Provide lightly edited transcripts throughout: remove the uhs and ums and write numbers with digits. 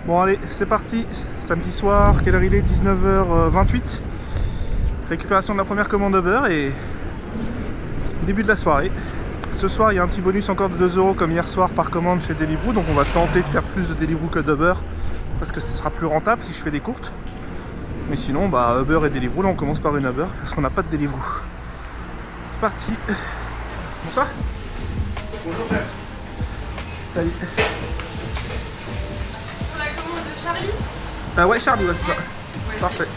Bon allez, c'est parti. Samedi soir, quelle heure il est? 19h28. Récupération de la première commande Uber et début de la soirée. Ce soir, il y a un petit bonus encore de 2 € comme hier soir par commande chez Deliveroo. Donc on va tenter de faire plus de Deliveroo que d'Uber parce que ce sera plus rentable si je fais des courtes. Mais sinon, bah Uber et Deliveroo, là on commence par une Uber parce qu'on n'a pas de Deliveroo. C'est parti. Bonsoir. Bonjour chef. Salut. Pour la commande de Charlie? Ouais, Charlie, ouais, c'est ça. Ouais, Parfait.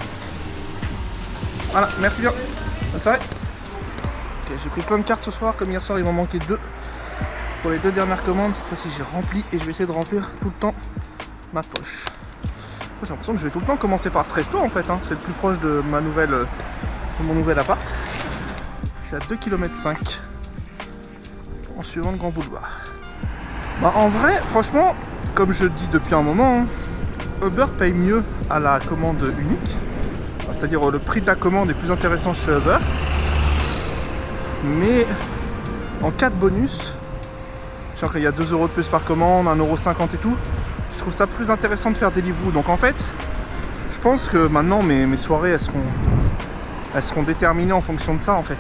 Voilà, merci bien. Bonne soirée. Ok, j'ai pris plein de cartes ce soir. Comme hier soir, il m'en manquait 2. Pour les 2 dernières commandes, cette fois-ci j'ai rempli et je vais essayer de remplir tout le temps ma poche. J'ai l'impression que je vais tout le temps commencer par ce resto en fait. Hein. C'est le plus proche de ma nouvelle, de mon nouvel appart. C'est à 2,5 km en suivant le grand boulevard. Bah, en vrai, franchement, comme je dis depuis un moment, hein, Uber paye mieux à la commande unique. C'est-à-dire le prix de la commande est plus intéressant chez Uber. Mais en cas de bonus, genre qu'il y a 2 € de plus par commande, 1,50 € et tout, je trouve ça plus intéressant de faire Deliveroo. Donc en fait, je pense que maintenant mes soirées elles seront déterminées en fonction de ça en fait.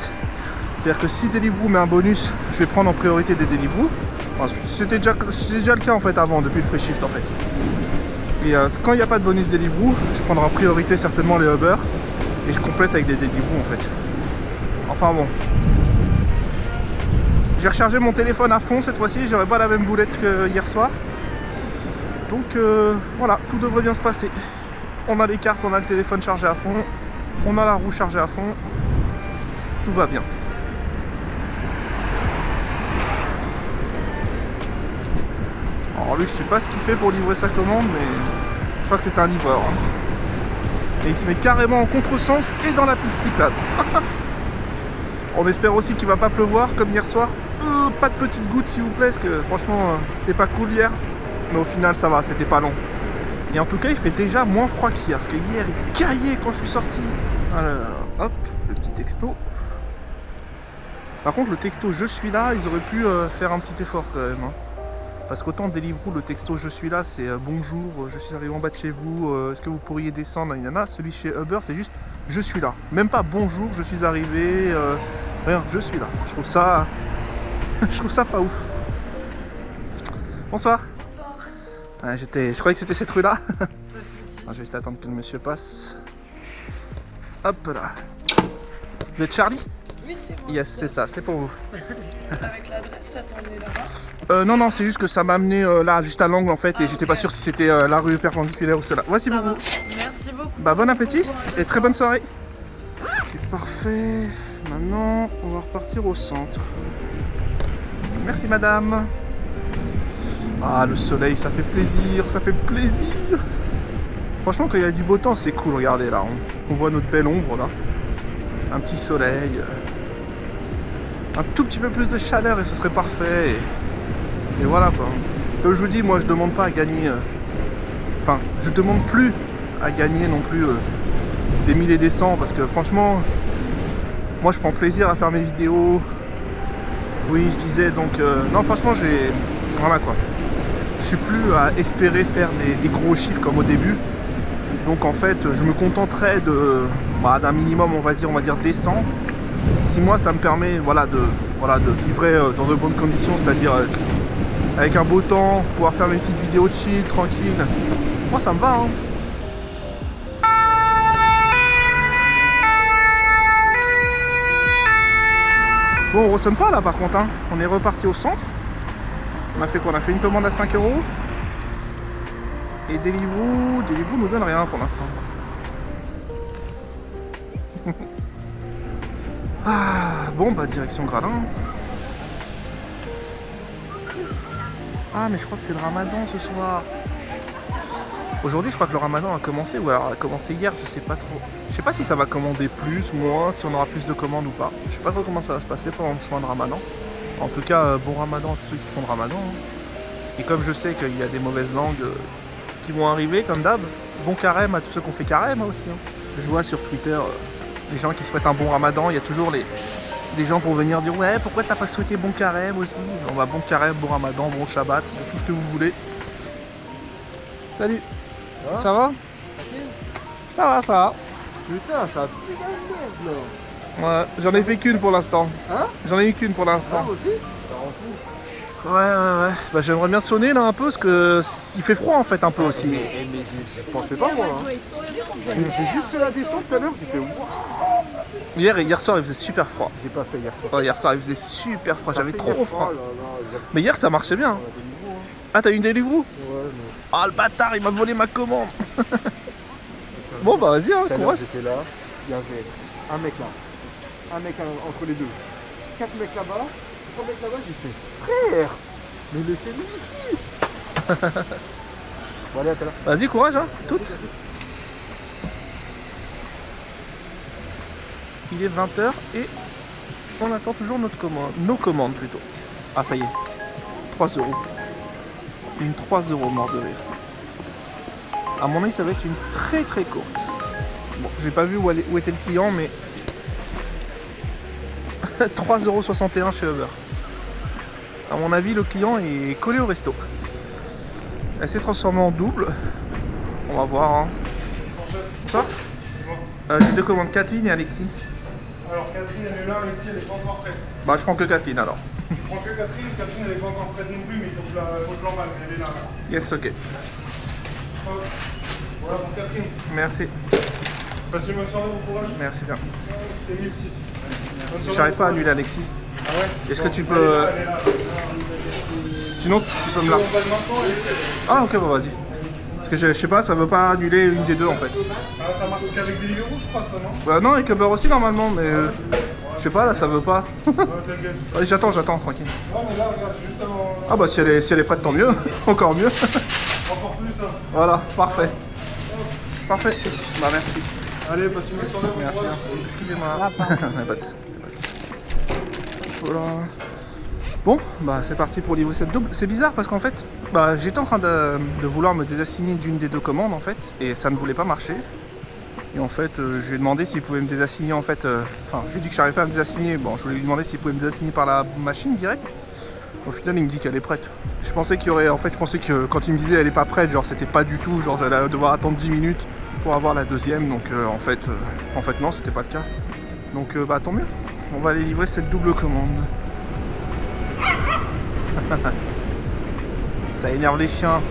C'est-à-dire que si Deliveroo met un bonus, je vais prendre en priorité des Deliveroo. Enfin, c'était déjà le cas en fait avant, depuis le free shift en fait. Et quand il n'y a pas de bonus Deliveroo, je prendrai en priorité certainement les Uber et je complète avec des Deliveroo en fait. Enfin bon. J'ai rechargé mon téléphone à fond cette fois-ci, j'aurai pas la même boulette que hier soir. Donc voilà, tout devrait bien se passer. On a les cartes, on a le téléphone chargé à fond, on a la roue chargée à fond. Tout va bien. Alors lui, je sais pas ce qu'il fait pour livrer sa commande, mais je crois que c'est un livreur. Hein. Et il se met carrément en contresens et dans la piste cyclable. On espère aussi qu'il va pas pleuvoir comme hier soir. Pas de petites gouttes s'il vous plaît, parce que franchement c'était pas cool hier. Mais au final ça va, c'était pas long. Et en tout cas il fait déjà moins froid qu'hier, parce que hier il caillait quand je suis sorti. Alors hop, le petit texto. Par contre le texto je suis là, ils auraient pu faire un petit effort quand même. Hein. Parce qu'autant Deliveroo, le texto je suis là, c'est bonjour, je suis arrivé en bas de chez vous, est-ce que vous pourriez descendre, nanana. Celui chez Uber, c'est juste je suis là. Même pas bonjour, je suis arrivé, rien, je suis là. Je trouve ça, je trouve ça pas ouf. Bonsoir. Bonsoir. Je croyais que c'était cette rue-là. Pas de soucis. Je vais juste attendre que le monsieur passe. Hop là. Vous êtes Charlie? Oui, c'est moi. Yes, c'est ça, c'est pour vous. Avec l'adresse, ça t'en est là-bas? Non, c'est juste que ça m'a amené là, juste à l'angle en fait, et j'étais pas sûr si c'était la rue perpendiculaire ou celle-là. Voici Ça pour vous. marche. Merci beaucoup. Bah bon appétit Bon courage et à très toi. bonne soirée. Ok, parfait. Maintenant, on va repartir au centre. Merci madame. Ah, le soleil, ça fait plaisir, ça fait plaisir. Franchement, quand il y a du beau temps, c'est cool. Regardez là, on voit notre belle ombre là. Un petit soleil. Un tout petit peu plus de chaleur et ce serait parfait. Et voilà quoi. Comme je vous dis, moi je demande pas à gagner. Enfin, je demande plus à gagner non plus des 1000 et des 100 parce que franchement, moi je prends plaisir à faire mes vidéos. Oui, je disais donc. Non, franchement, voilà quoi. Je suis plus à espérer faire des gros chiffres comme au début. Donc en fait, je me contenterai d'un minimum, on va dire décent. Si moi ça me permet de livrer dans de bonnes conditions, c'est-à-dire avec un beau temps, pouvoir faire mes petites vidéos de chill, tranquille, moi ça me va. Hein. Bon, on ressonne pas là par contre, hein. On est reparti au centre. On a fait quoi? On a fait une commande à 5 €. Et Deliveroo nous donne rien pour l'instant. Ah, bon bah direction Gradin. Ah mais je crois que c'est le ramadan ce soir. Aujourd'hui je crois que le ramadan a commencé, ou alors a commencé hier, je sais pas trop. Je sais pas si ça va commander plus, moins, si on aura plus de commandes ou pas. Je sais pas trop comment ça va se passer pendant le soin de ramadan. En tout cas, bon ramadan à tous ceux qui font le ramadan. Hein. Et comme je sais qu'il y a des mauvaises langues qui vont arriver comme d'hab, bon carême à tous ceux qui ont fait carême aussi. Hein. Je vois sur Twitter les gens qui souhaitent un bon ramadan, il y a toujours des gens pour venir dire ouais pourquoi t'as pas souhaité bon carême aussi. On va bon carême, bon ramadan, bon shabbat, bon, tout ce que vous voulez. Salut. Ça va? Ça va, ça va. Putain, ça pue la merde là. Ouais, j'en ai fait qu'une pour l'instant. Hein? J'en ai eu qu'une pour l'instant. Ah, aussi? Ouais. Bah j'aimerais bien sonner là un peu parce que il fait froid en fait un peu aussi. Mais je pensais pas moi. Hein. J'ai juste la descente tout à l'heure, j'ai fait waouh. Hier soir il faisait super froid. J'ai pas fait hier soir. Oh, hier soir il faisait super froid, j'avais T'as fait trop hier froid. soir, là, Mais hier ça marchait bien. Ah t'as eu une Deliveroo? Ouais, mais. Ah le bâtard il m'a volé ma commande. Bon bah vas-y hein, Tout à l'heure, courage. j'étais là, il y avait un mec là, un mec entre les deux, 4 mecs là-bas, 3 mecs là-bas, j'ai fait frère, mais laissez-nous ici. Bon allez à tout à l'heure. Vas-y courage hein, toutes. Il est 20h et on attend toujours notre commande, nos commandes plutôt. Ah ça y est, 3 €. Une 3 € mort de rire. À mon avis ça va être une très très courte. Bon, j'ai pas vu où était le client mais 3,61 € chez Uber. À mon avis le client est collé au resto. Elle s'est transformée en double. On va voir hein. Bonsoir. J'ai deux commandes, Kathleen et Alexis. Alors Catherine elle est là, Alexis elle est pas encore prête. Bah je prends que Kathleen alors. Je prends que Catherine elle est pas encore prête non plus, mais il faut que je l'emballe, elle est là. Yes, ok. Hop. Voilà pour Catherine. Merci. Passez une bonne soirée, bon courage. Merci bien. C'est 1006. Bonne soirée, J'arrive bon pas à courage. annuler Alexis. Ah ouais? Est-ce que tu Elle peux... est là, elle est là. Sinon tu peux me la... On emballe maintenant, elle est prête. Ah ok bah vas-y. Parce que je sais pas, ça veut pas annuler une des deux en fait. Ah ça marche qu'avec Deliveroo je crois ça non? Bah non, avec Uber aussi normalement, mais... je sais pas, là ça veut pas. Ouais t'inquiète. Allez, j'attends, tranquille. Non mais là regarde, juste avant... Ah bah si elle est prête tant mieux, encore mieux. Encore plus ça. Voilà, parfait. Parfait. Bah merci. Allez, passe une bonne soirée, bon Merci. courage. Excusez-moi. Voilà. Bon, bah c'est parti pour livrer cette double. C'est bizarre parce qu'en fait, bah j'étais en train de vouloir me désassigner d'une des deux commandes en fait, et ça ne voulait pas marcher. Et en fait, je lui ai demandé s'il pouvait me désassigner en fait. Enfin, je lui ai dit que j'arrivais pas à me désassigner. Bon, je voulais lui demander s'il pouvait me désassigner par la machine direct. Au final, il me dit qu'elle est prête. Je pensais qu'il y aurait, en fait, je pensais que quand il me disait elle est pas prête, genre c'était pas du tout, genre j'allais devoir attendre 10 minutes pour avoir la deuxième. Donc en fait non, c'était pas le cas. Donc bah tant mieux. On va aller livrer cette double commande. Ça énerve les chiens.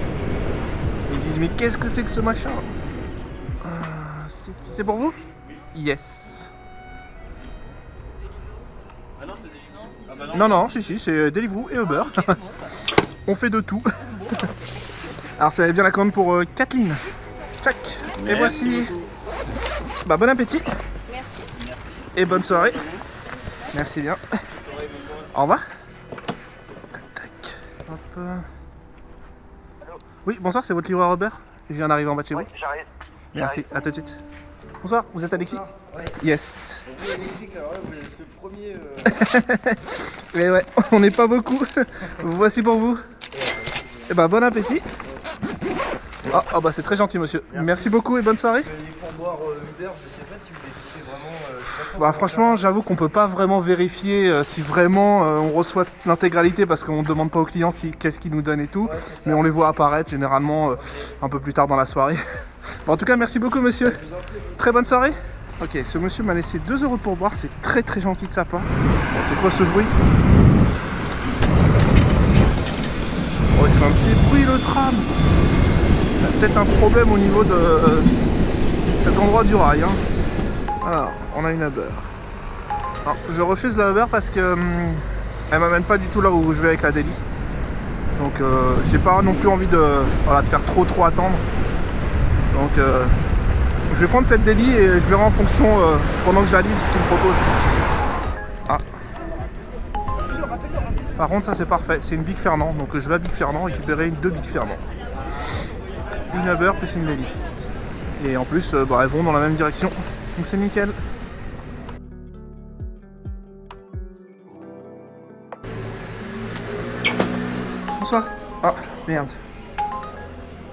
Ils disent mais qu'est-ce que c'est que ce machin? C'est pour vous? Yes. Ah non, c'est Deliveroo? Ah bah non. Non, non, si, c'est Deliveroo et Uber. On fait de tout. Alors, ça va bien la commande pour Kathleen. Tchac. Et voici. Bah, bon appétit. Merci. Et bonne soirée. Merci bien. Au revoir. Tac, tac. Hop. Oui, bonsoir, c'est votre livreur Uber? Je viens d'arriver en bas de chez vous. J'arrive. Merci, à tout de suite. Bonsoir, vous êtes Alexis? Ouais. Yes. Vous électrique alors là, vous êtes le premier. Mais ouais, on n'est pas beaucoup. Voici pour vous. Et bah bon appétit. Ah bah c'est très gentil monsieur. Merci beaucoup et bonne soirée. Les pourboires Uber, je sais pas si vous les touchez vraiment. Bah franchement j'avoue qu'on peut pas vraiment vérifier si vraiment on reçoit l'intégralité parce qu'on ne demande pas aux clients qu'est-ce qu'ils nous donnent et tout. Mais on les voit apparaître généralement un peu plus tard dans la soirée. Bon, en tout cas merci beaucoup monsieur. Très bonne soirée. Ok, ce monsieur m'a laissé 2 € pour boire, c'est très très gentil de sa part. Bon, c'est quoi ce bruit? Oh, il fait un petit bruit le tram. Il y a peut-être un problème au niveau de cet endroit du rail. Hein. Alors, on a une Uber. Alors, je refuse la Uber parce que elle m'amène pas du tout là où je vais avec la Deli. Donc j'ai pas non plus envie de faire trop attendre. Donc je vais prendre cette Deli et je verrai en fonction pendant que je la livre ce qu'il me propose. Ah. Par contre ça c'est parfait, c'est une Big Fernand. Donc je vais à Big Fernand récupérer deux Big Fernand. Une Uber plus une Deli. Et en plus elles vont dans la même direction. Donc c'est nickel. Bonsoir. Ah merde.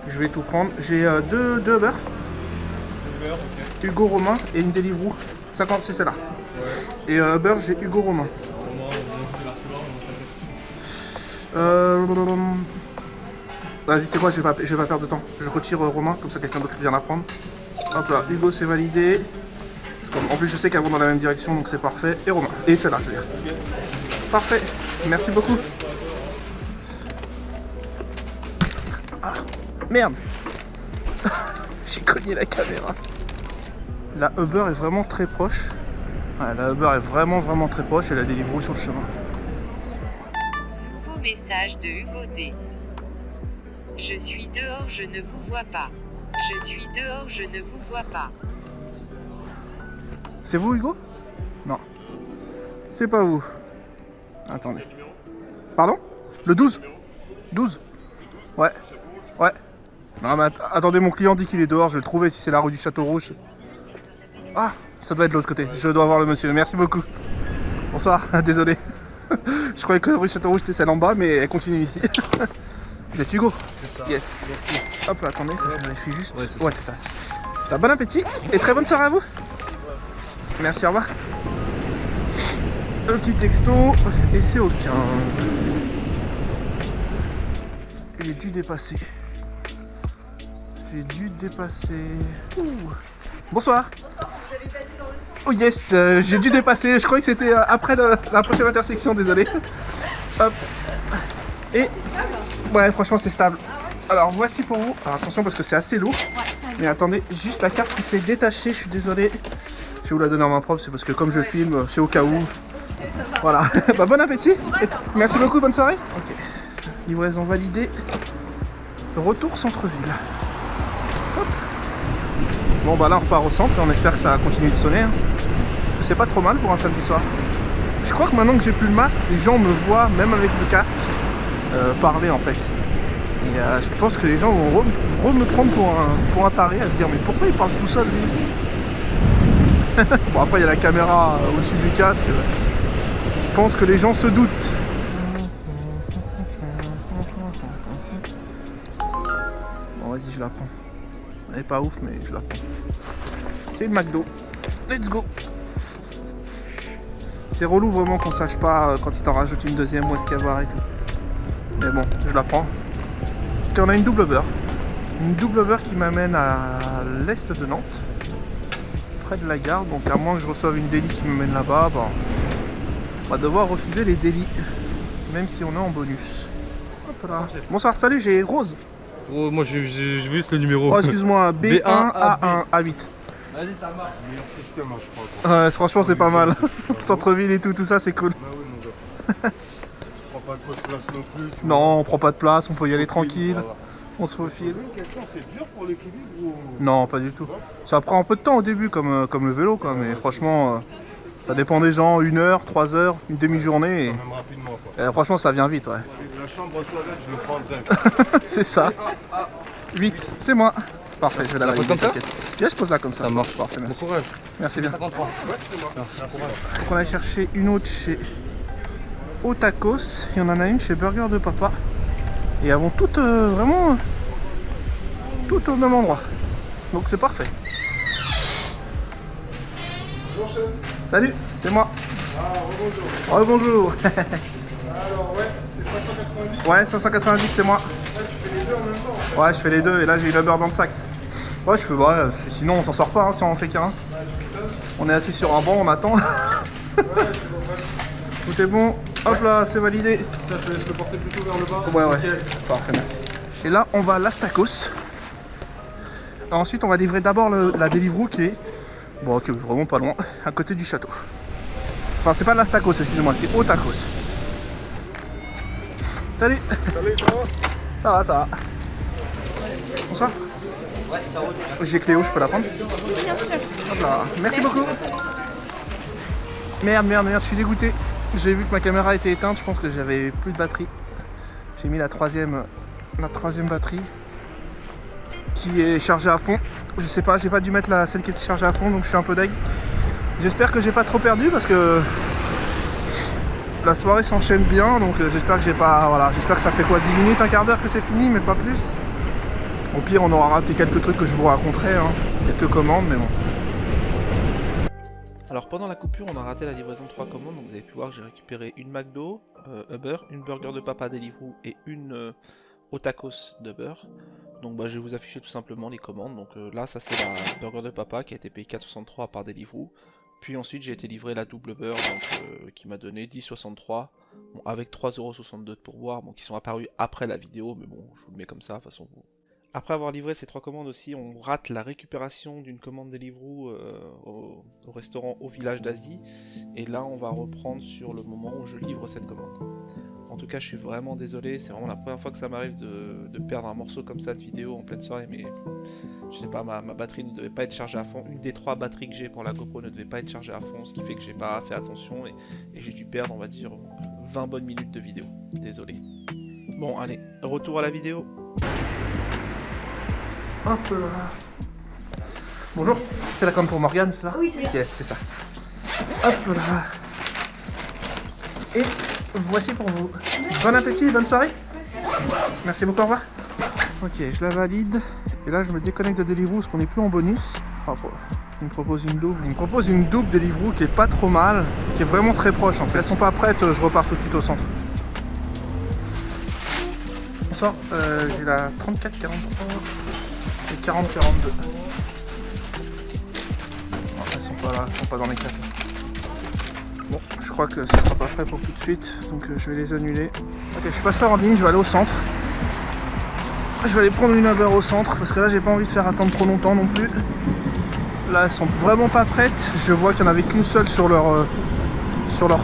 Je vais tout prendre. J'ai deux Uber. Hugo Romain et une Deliveroo. 50, c'est celle-là. Ouais. Et Uber, j'ai Hugo Romain. Vas-y, tu sais quoi, je vais pas perdre de temps. Je retire Romain, comme ça quelqu'un d'autre vient la prendre. Hop là, Hugo c'est validé. En plus je sais qu'elles vont dans la même direction, donc c'est parfait. Et Romain. Et celle-là, je veux dire. Parfait. Merci beaucoup. Ah, merde. J'ai cogné la caméra. La Uber est vraiment très proche. Ouais, la Uber est vraiment très proche et la Deliveroo sur le chemin. Nouveau message de Hugo D. Je suis dehors, je ne vous vois pas. Je suis dehors, je ne vous vois pas. C'est vous Hugo? Non. C'est pas vous. Attendez. Pardon? Le 12? 12? Ouais. Ouais. Non mais attendez, mon client dit qu'il est dehors, je vais le trouver si c'est la rue du Château Rouge. Ah, ça doit être de l'autre côté. Je dois voir le monsieur. Merci beaucoup. Bonsoir, désolé. Je croyais que la rue Château Rouge était celle en bas, mais elle continue ici. Vous êtes Hugo? C'est ça. Yes. Merci. Hop là, attendez, je vérifie juste. Ouais, c'est ça. Bon appétit et très bonne soirée à vous. Merci, au revoir. Un petit texto et c'est au 15. J'ai dû dépasser. Ouh. Bonsoir. Vous avez passé dans le sens. Oh yes, j'ai dû dépasser. Je croyais que c'était après la prochaine intersection, désolé. Hop. Et ouais, franchement c'est stable. Alors voici pour vous. Alors attention parce que c'est assez lourd. Mais attendez, juste la carte qui s'est détachée, je suis désolé. Je vais vous la donner en main propre, c'est parce que comme je filme, c'est au cas où. Voilà. Bah, bon appétit. Et merci beaucoup, bonne soirée. Ok. Livraison validée. Retour centre-ville. Hop. Bon bah là on repart au centre et on espère que ça continue de sonner. Hein. C'est pas trop mal pour un samedi soir. Je crois que maintenant que j'ai plus le masque, les gens me voient, même avec le casque, parler en fait. Et je pense que les gens vont me prendre pour un taré, à se dire mais pourquoi il parle tout seul lui? Bon après il y a la caméra au-dessus du casque. Je pense que les gens se doutent. Bon vas-y je la prends. Elle est pas ouf mais je la prends. C'est une McDo. Let's go. C'est relou vraiment qu'on sache pas quand ils t'en rajoutent une deuxième où est-ce qu'il y a à boire et tout. Mais bon, je la prends. Et on a une double beurre. Une double beurre qui m'amène à l'est de Nantes. Près de la gare. Donc à moins que je reçoive une délit qui m'amène là-bas, bon, on va devoir refuser les délits. Même si on est en bonus. Hop là. Bonsoir, salut, j'ai Rose. Oh, moi j'ai vu juste le numéro. Oh excuse-moi, B1A1A8. Vas-y, ça marche. Meilleur système, hein, je crois. Ouais, franchement c'est pas mal. Centre-ville et tout ça c'est cool. Bah oui, mon gars. Je prends pas trop de place non plus. tu vois. Non, on prend pas de place, on peut y aller tranquille. Voilà. On se faufile. Une question, c'est dur pour l'équilibre ou... Non, pas du tout. Ça prend un peu de temps au début, comme le vélo, quoi. Mais franchement, ça dépend des gens. 1 heure, 3 heures, une demi-journée. Même rapidement, quoi. Et franchement, ça vient vite, ouais. La chambre à toilette, je le prendrai. C'est ça. 8, c'est moi. Parfait, je vais la La pose valider, comme ça t'inquiète. Yes, pose-la comme ça. Ça marche. Parfait, Bon merci. courage. Merci bien. 53. Donc on a cherché une autre chez Otakos. Il y en a une chez Burger de Papa. Et elles vont toutes vraiment toutes au même endroit. Donc c'est parfait. Bonjour, chef. Salut, c'est moi. Ah, rebonjour. Oh bonjour. Alors, ouais, c'est 590. Ouais, 590 c'est moi. Ouais, tu fais les deux en même temps. Ouais, je fais les deux et là j'ai eu la beurre dans le sac. Ouais, je fais bah, sinon on s'en sort pas hein, si on en fait qu'un. On est assis sur un banc, on attend. Ouais, c'est bon, vas-y. Tout est bon. Hop là, c'est validé. Ça, je te laisse le porter plutôt vers le bas. Ouais, ouais. Nickel. Parfait, merci. Et là, on va à l'Astakos. Ensuite, on va livrer d'abord la Deliveroo qui est, bon, qui est vraiment pas loin, à côté du château. Enfin, c'est pas l'Astakos, excusez-moi, c'est Otakos. Salut. Salut, ça va? Ça va, ça va. Bonsoir. Ouais, ça roule. J'ai Cléo, je peux la prendre? Bien sûr. Hop là. Merci beaucoup. Merde, je suis dégoûté. J'ai vu que ma caméra était éteinte, je pense que j'avais plus de batterie. J'ai mis la troisième batterie qui est chargée à fond. Je sais pas, j'ai pas dû mettre celle qui est chargée à fond, donc je suis un peu deg. J'espère que j'ai pas trop perdu parce que la soirée s'enchaîne bien, donc j'espère que j'ai pas, voilà, j'espère que ça fait quoi, 10 minutes, un quart d'heure que c'est fini, mais pas plus. Au pire, on aura raté quelques trucs que je vous raconterai, hein. Quelques commandes, mais bon. Alors pendant la coupure, on a raté la livraison de 3 commandes, donc vous avez pu voir que j'ai récupéré une McDo, Uber, une Burger de Papa Deliveroo et une au tacos de beurre. Donc bah, je vais vous afficher tout simplement les commandes. Donc là ça c'est la burger de papa qui a été payée 4,63 par Deliveroo. Puis ensuite j'ai été livré la double beurre donc, qui m'a donné 10,63 bon, avec 3,62€ de pourboire, bon, qui sont apparus après la vidéo, mais bon je vous le mets comme ça de toute façon. Après avoir livré ces 3 commandes aussi, on rate la récupération d'une commande Deliveroo au restaurant Au Village d'Asie. Et là on va reprendre sur le moment où je livre cette commande. En tout cas je suis vraiment désolé, c'est vraiment la première fois que ça m'arrive de perdre un morceau comme ça de vidéo en pleine soirée, mais je sais pas, ma batterie ne devait pas être chargée à fond. Une des 3 batteries que j'ai pour la GoPro ne devait pas être chargée à fond, ce qui fait que j'ai pas fait attention et j'ai dû perdre on va dire 20 bonnes minutes de vidéo. Désolé. Bon allez, retour à la vidéo. Hop là. Bonjour, c'est la commande pour Morgane, c'est ça? Oui, c'est ça. Yes, c'est ça. Hop là. Et voici pour vous. Bon appétit, bonne soirée. Merci beaucoup, au revoir. Ok, je la valide. Et là, je me déconnecte de Deliveroo parce qu'on n'est plus en bonus. Oh, il me propose une double. Il me propose une double Deliveroo qui est pas trop mal, qui est vraiment très proche en fait. Elles sont pas prêtes, je repars tout de suite au centre. Bonsoir, j'ai la 34-43 et 40-42. Elles sont pas là, elles sont pas dans les 4. Bon, je crois que ce sera pas prêt pour tout de suite, donc je vais les annuler. Ok, je suis passé en ligne, je vais aller au centre. Je vais aller prendre une Uber au centre, parce que là j'ai pas envie de faire attendre trop longtemps non plus. Là elles sont vraiment pas prêtes, je vois qu'il n'y en avait qu'une seule sur leur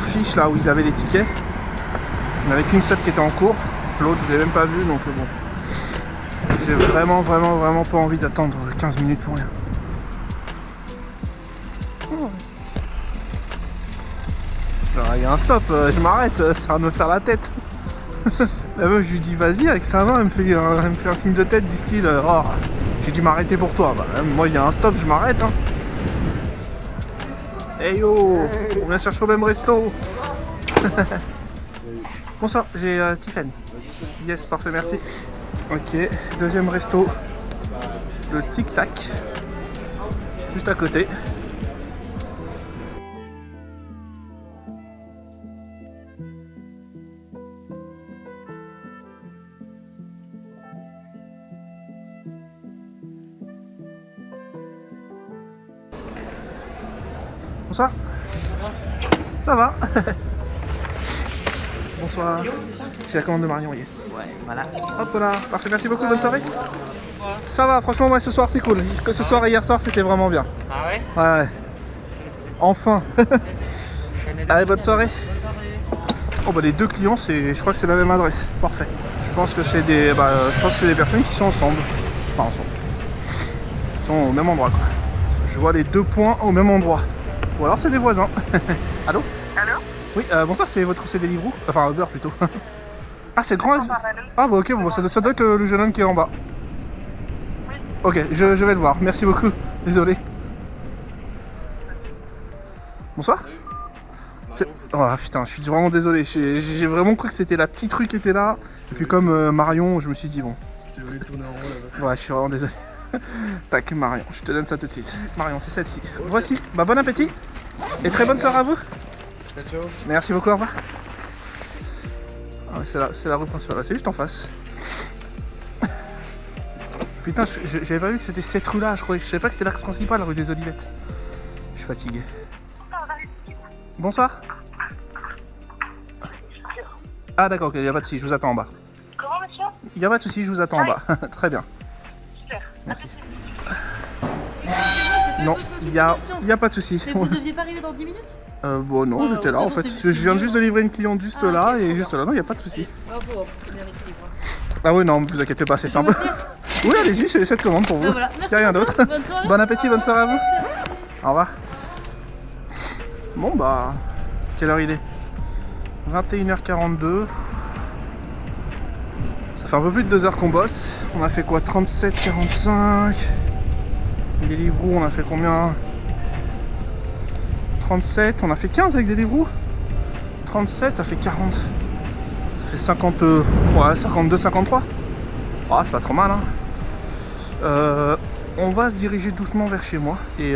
fiche là où ils avaient les tickets. Il n'y en avait qu'une seule qui était en cours, l'autre je l'ai même pas vu donc bon. J'ai vraiment pas envie d'attendre 15 minutes pour rien. Il y a un stop, je m'arrête, ça va me faire la tête. La meuf, je lui dis vas-y avec sa main, elle me fait un signe de tête du style oh, j'ai dû m'arrêter pour toi. Bah, moi il y a un stop, je m'arrête. Hein. Hey yo, on vient chercher au même resto. Bonsoir, j'ai Tiffany. Yes, parfait, merci. Ok, deuxième resto, le Tic Tac, juste à côté. Bonsoir. Ça va. Bonsoir. J'ai la commande de Marion, yes. Ouais, voilà. Hop là, parfait, merci beaucoup, bonne soirée. Ça va, franchement, moi ce soir c'est cool. Ce soir et hier soir c'était vraiment bien. Ah ouais? Ouais. Enfin. Allez, bonne soirée. Oh bah les deux clients, je crois que c'est la même adresse. Parfait. Je pense que c'est des personnes qui sont ensemble. Enfin ensemble. Ils sont au même endroit quoi. Je vois les 2 points au même endroit. Ou alors c'est des voisins. Allô? Allô? Oui, bonsoir, c'est votre Deliveroo. Enfin Uber plutôt. Ah c'est le grand. Ah bah ok, bon, ça doit être le jeune homme qui est en bas. Oui. Ok, je vais le voir. Merci beaucoup. Désolé. Bonsoir. Oh putain, je suis vraiment désolé. J'ai vraiment cru que c'était la petite rue qui était là. Et puis comme Marion, je me suis dit bon. Je t'ai voulu tourner en rond là-bas. Ouais, je suis vraiment désolé. Tac, Marion, je te donne ça tout de suite. Marion, c'est celle-ci. Voici. Bah bon appétit. Et très bonne soirée à vous. Ciao. Merci beaucoup, au revoir. Ah, c'est la rue principale, c'est juste en face. Putain, j'avais pas vu que c'était cette rue-là, je savais pas que c'était l'axe principal, la rue des Olivettes. Je suis fatigué. Bonsoir. Ah d'accord, ok, y a pas de soucis, je vous attends en bas. Comment, monsieur? Y a pas de soucis, je vous attends en bas. Très bien. Super. Merci. C'était Non, votre y a notification. pas de soucis. Mais vous deviez pas arriver dans 10 minutes? Bon non, Oh, j'étais là de en toute fait. façon, Je c'est viens juste de mieux. livrer une cliente juste Ah, là ok, et trop juste bien. là, non, y a pas de soucis. Bravo, bien équilibre. Ah oui, non, vous inquiétez pas, c'est simple. Oui, allez-y, c'est cette commande pour vous. Ben voilà, merci Y a rien beaucoup. d'autre. Bonne soirée. Bon appétit, bonne soirée à vous. Au revoir. Bon bah, quelle heure il est? 21h42. Ça fait un peu plus de 2 heures qu'on bosse. On a fait quoi? 37,45. Deliveroo, on a fait combien? 37, on a fait 15 avec Deliveroo. 37, ça fait 40. Ça fait 50, ouais, 52, 53. Ah, c'est pas trop mal, hein. On va se diriger doucement vers chez moi et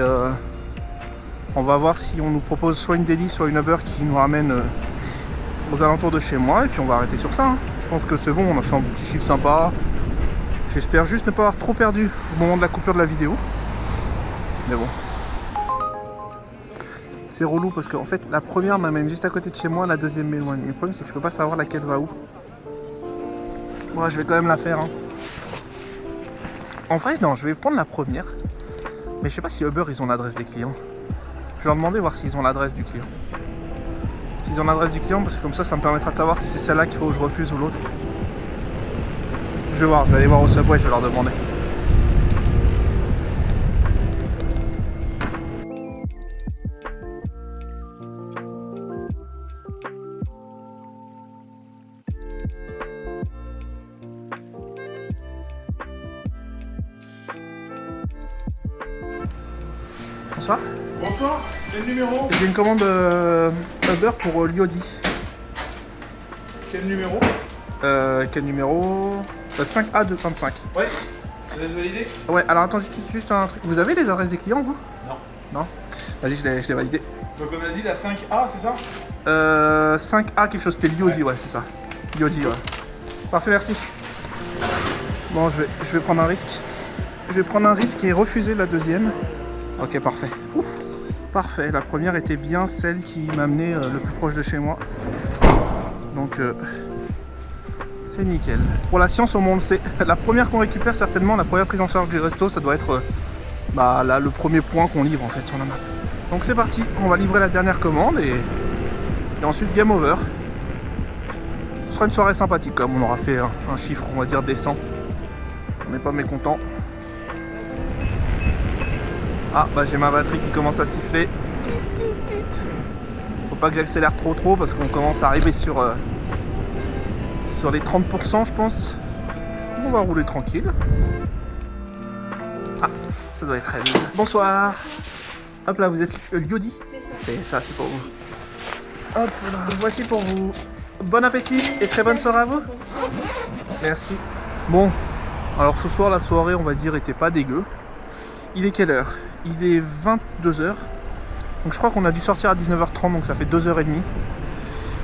on va voir si on nous propose soit une Deli, soit une Uber qui nous ramène aux alentours de chez moi et puis on va arrêter sur ça. Hein. Je pense que c'est bon, on a fait un petit chiffre sympa. J'espère juste ne pas avoir trop perdu au moment de la coupure de la vidéo. Mais bon. C'est relou parce qu'en fait la première m'amène juste à côté de chez moi, la deuxième m'éloigne. Le problème c'est que je peux pas savoir laquelle va où. Bon, je vais quand même la faire. Hein. En vrai non, je vais prendre la première. Mais je sais pas si Uber ils ont l'adresse des clients. Je vais leur demander voir s'ils ont l'adresse du client. S'ils ont l'adresse du client, parce que comme ça me permettra de savoir si c'est celle-là qu'il faut que je refuse ou l'autre. Je vais voir, je vais aller voir au Subway, je vais leur demander. Bonsoir. Bonsoir, quel numéro? J'ai une commande Uber pour Liodi. Quel numéro? Quel numéro 5A de 25. Ouais. Vous avez validé? Ouais, alors attends, juste un truc. Vous avez les adresses des clients, vous? Non. Non. Vas-y, je l'ai validé. Donc on a dit la 5A, c'est ça? 5A quelque chose, c'était Liodi, ouais, c'est ça. Liodi, ouais. Parfait, merci. Bon, je vais prendre un risque. Je vais prendre un risque et refuser la deuxième. Ok, parfait. Ouf, parfait, la première était bien celle qui m'amenait le plus proche de chez moi. Donc, c'est nickel. Pour la science, au moins on le sait. La première qu'on récupère, certainement, la première prise en charge du resto, ça doit être là, le premier point qu'on livre en fait sur la map. Donc c'est parti, on va livrer la dernière commande et ensuite game over. Ce sera une soirée sympathique comme on aura fait un chiffre, on va dire, décent. On n'est pas mécontent. Ah bah j'ai ma batterie qui commence à siffler. Faut pas que j'accélère trop parce qu'on commence à arriver sur les 30% je pense. On va rouler tranquille. Ah, ça doit être très vite. Bonsoir. Hop là, vous êtes Liodi? C'est ça, c'est pour vous. Hop là, voici pour vous. Bon appétit et très bonne soirée à vous. Merci. Bon, alors ce soir la soirée on va dire était pas dégueu. Il est quelle heure? Il est 22h. Donc je crois qu'on a dû sortir à 19h30, donc ça fait 2h30.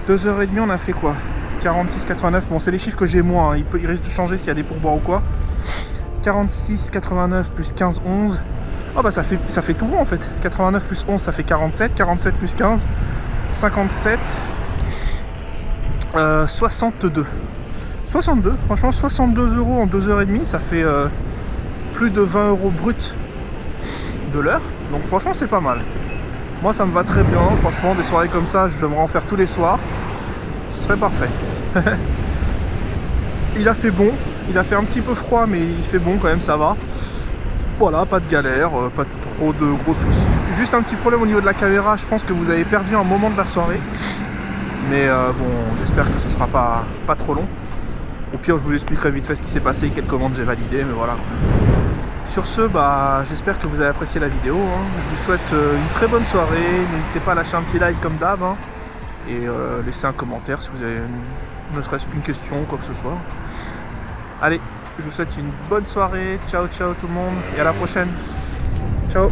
2h30 on a fait quoi? 46,89. Bon, c'est les chiffres que j'ai moi, hein. Il risque de changer s'il y a des pourboires ou quoi. 46,89 plus 15, 11. Oh bah ça fait tout bon en fait. 89 plus 11 ça fait 47. 47 plus 15, 57. 62. 62, franchement 62 € en 2h30, ça fait plus de 20 € brut de l'heure. Donc franchement c'est pas mal. Moi ça me va très bien, franchement des soirées comme ça, je j'aimerais en faire tous les soirs. Ce serait parfait. Il a fait bon, il a fait un petit peu froid mais il fait bon quand même, ça va. Voilà, pas de galère, pas trop de gros soucis. Juste un petit problème au niveau de la caméra, je pense que vous avez perdu un moment de la soirée. Mais bon, j'espère que ce sera pas trop long. Au pire, je vous expliquerai vite fait ce qui s'est passé, quelles commandes j'ai validées, mais voilà. Sur ce, bah, j'espère que vous avez apprécié la vidéo. Hein. Je vous souhaite une très bonne soirée. N'hésitez pas à lâcher un petit like comme d'hab. Hein. Et laissez un commentaire si vous avez ne serait-ce qu'une question ou quoi que ce soit. Allez, je vous souhaite une bonne soirée. Ciao, ciao tout le monde. Et à la prochaine. Ciao.